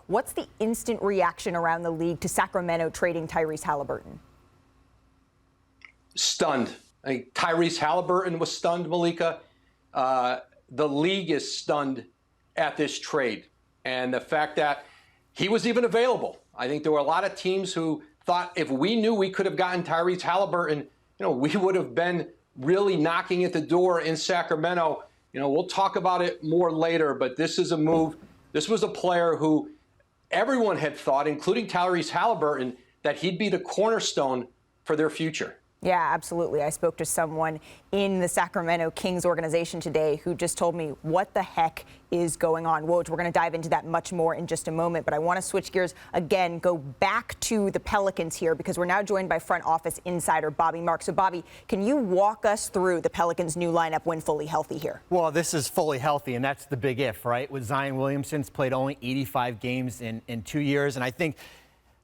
What's the instant reaction around the league to Sacramento trading Tyrese Haliburton? Stunned. Tyrese Haliburton was stunned, Malika. The league is stunned at this trade. And the fact that he was even available. I think there were a lot of teams who thought if we knew we could have gotten Tyrese Haliburton, we would have been really knocking at the door in Sacramento. We'll talk about it more later, but this is a move. This was a player who everyone had thought, including Tyrese Haliburton, that he'd be the cornerstone for their future. Yeah, absolutely. I spoke to someone in the Sacramento Kings organization today who just told me what the heck is going on. Woj, we're going to dive into that much more in just a moment, but I want to switch gears again, go back to the Pelicans here because we're now joined by front office insider Bobby Marks. So, Bobby, can you walk us through the Pelicans' new lineup when fully healthy here? Well, this is fully healthy, and that's the big if, right? With Zion Williamson's played only 85 games in 2 years, and I think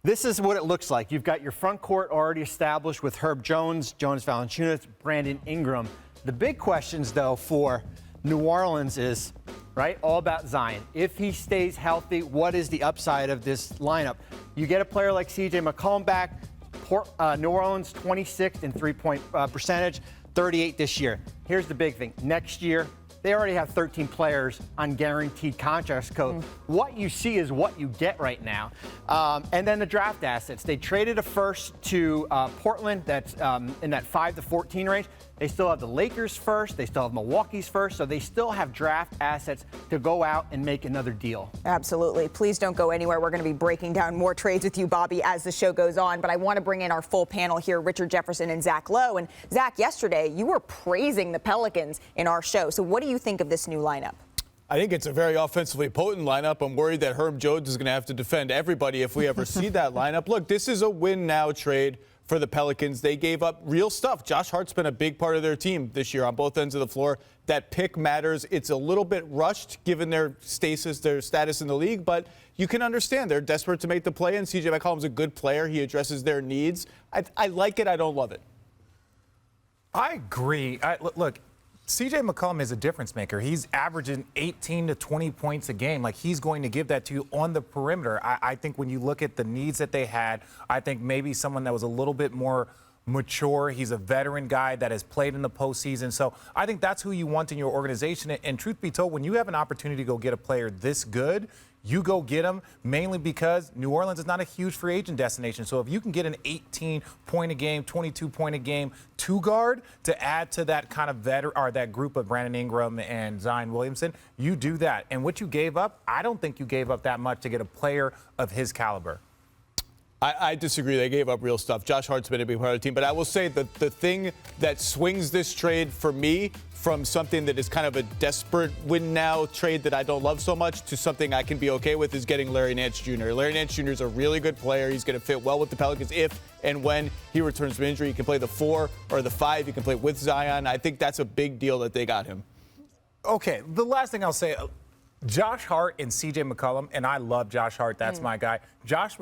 this is what it looks like. You've got your front court already established with Herb Jones, Jonas Valanciunas, Brandon Ingram. The big questions, though, for New Orleans is, right, all about Zion. If he stays healthy, what is the upside of this lineup? You get a player like CJ McCollum back, New Orleans 26th in three-point percentage, 38 this year. Here's the big thing. Next year, they already have 13 players on guaranteed contracts. What you see is what you get right now. And then the draft assets. They traded a first to Portland that's in that 5 to 14 range. They still have the Lakers first. They still have Milwaukee's first. So they still have draft assets to go out and make another deal. Absolutely. Please don't go anywhere. We're going to be breaking down more trades with you, Bobby, as the show goes on. But I want to bring in our full panel here, Richard Jefferson and Zach Lowe. And Zach, yesterday you were praising the Pelicans in our show. So what do you think of this new lineup? I think it's a very offensively potent lineup. I'm worried that Herb Jones is going to have to defend everybody if we ever see that lineup. Look, this is a win-now trade for the Pelicans. They gave up real stuff. Josh Hart's been a big part of their team this year on both ends of the floor. That pick matters. It's a little bit rushed given their status in the league, but you can understand they're desperate to make the play, and CJ McCollum's a good player. He addresses their needs. I like it. I don't love it. I agree. Look, CJ McCollum is a difference maker. He's averaging 18 to 20 points a game. Like, he's going to give that to you on the perimeter. I think when you look at the needs that they had, I think maybe someone that was a little bit more mature. He's a veteran guy that has played in the postseason. So I think that's who you want in your organization. And truth be told, when you have an opportunity to go get a player this good, you go get him, mainly because New Orleans is not a huge free agent destination. So if you can get an 18-point-a-game, 22-point-a-game two-guard to add to that kind of that group of Brandon Ingram and Zion Williamson, you do that. And what you gave up, I don't think you gave up that much to get a player of his caliber. I disagree. They gave up real stuff. Josh Hart's been a big part of the team. But I will say that the thing that swings this trade for me from something that is kind of a desperate win-now trade that I don't love so much to something I can be okay with is getting Larry Nance Jr. Larry Nance Jr. is a really good player. He's going to fit well with the Pelicans if and when he returns from injury. He can play the 4 or the 5. He can play with Zion. I think that's a big deal that they got him. Okay, the last thing I'll say, Josh Hart and CJ McCollum, and I love Josh Hart. That's my guy.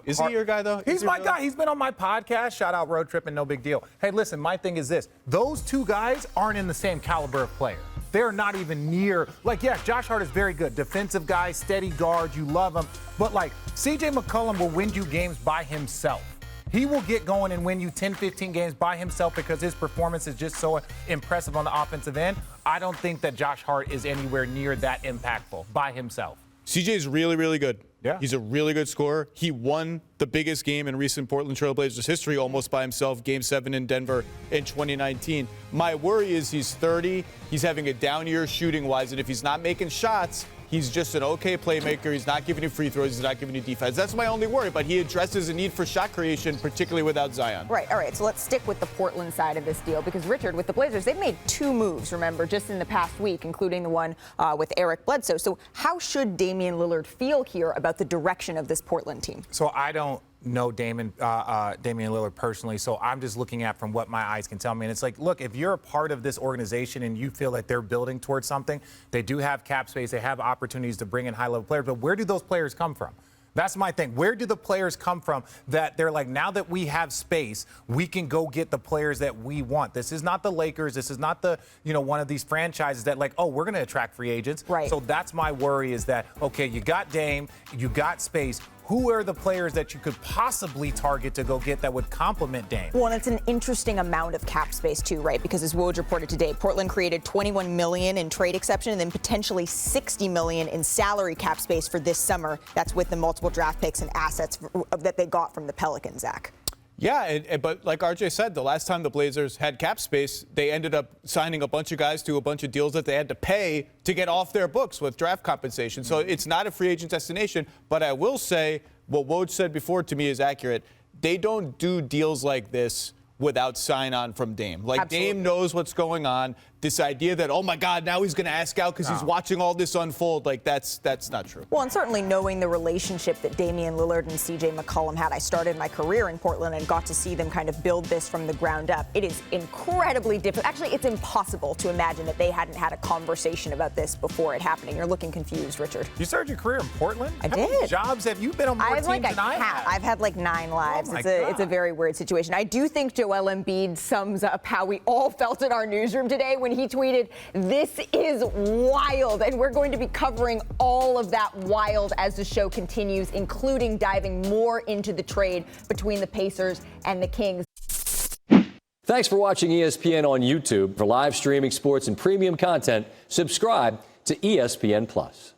Is he your guy, though? He's my guy. He's been on my podcast. Shout out Road Trip and no big deal. Hey, listen, my thing is this. Those two guys aren't in the same caliber of player. They're not even near. Like, yeah, Josh Hart is very good. Defensive guy, steady guard. You love him. But, like, CJ McCollum will win you games by himself. He will get going and win you 10, 15 games by himself because his performance is just so impressive on the offensive end. I don't think that Josh Hart is anywhere near that impactful by himself. CJ is really, really good. Yeah. He's a really good scorer. He won the biggest game in recent Portland Trail Blazers history almost by himself, Game 7 in Denver in 2019. My worry is he's 30. He's having a down year shooting-wise, and if he's not making shots, he's just an okay playmaker. He's not giving you free throws. He's not giving you defense. That's my only worry, but he addresses a need for shot creation, particularly without Zion. Right, all right, so let's stick with the Portland side of this deal because, Richard, with the Blazers, they've made 2 moves, remember, just in the past week, including the one with Eric Bledsoe. So how should Damian Lillard feel here about the direction of this Portland team? So I don't know Damian Lillard personally, so I'm just looking at from what my eyes can tell me. And it's like, look, if you're a part of this organization and you feel like they're building towards something, they do have cap space, they have opportunities to bring in high-level players, but where do those players come from? That's my thing. Where do the players come from that they're like, now that we have space, we can go get the players that we want? This is not the Lakers. This is not the, one of these franchises that like, oh, we're going to attract free agents. Right. So that's my worry is that, okay, you got Dame, you got space. Who are the players that you could possibly target to go get that would complement Dame? Well, and it's an interesting amount of cap space too, right? Because as Woj reported today, Portland created $21 million in trade exception and then potentially $60 million in salary cap space for this summer. That's with the multiple draft picks and assets that they got from the Pelicans, Zach. Yeah, but like RJ said, the last time the Blazers had cap space, they ended up signing a bunch of guys to a bunch of deals that they had to pay to get off their books with draft compensation. So it's not a free agent destination. But I will say what Woj said before to me is accurate. They don't do deals like this without sign-on from Dame. Like, Absolutely. Dame knows what's going on. This idea that, oh, my God, now he's going to ask out because he's watching all this unfold, like, that's not true. Well, and certainly knowing the relationship that Damian Lillard and CJ McCollum had. I started my career in Portland and got to see them kind of build this from the ground up. It is incredibly difficult. Actually, it's impossible to imagine that they hadn't had a conversation about this before it happening. You're looking confused, Richard. You started your career in Portland? I How many did. jobs have you been on more I have teams like a than I cat. have? I've had like 9 lives. Oh my It's a God. very weird situation. I do think Joel Embiid sums up how we all felt in our newsroom today when he tweeted, "This is wild," and we're going to be covering all of that wild as the show continues, including diving more into the trade between the Pacers and the Kings. Thanks for watching ESPN on YouTube. For live streaming sports and premium content, subscribe to ESPN+.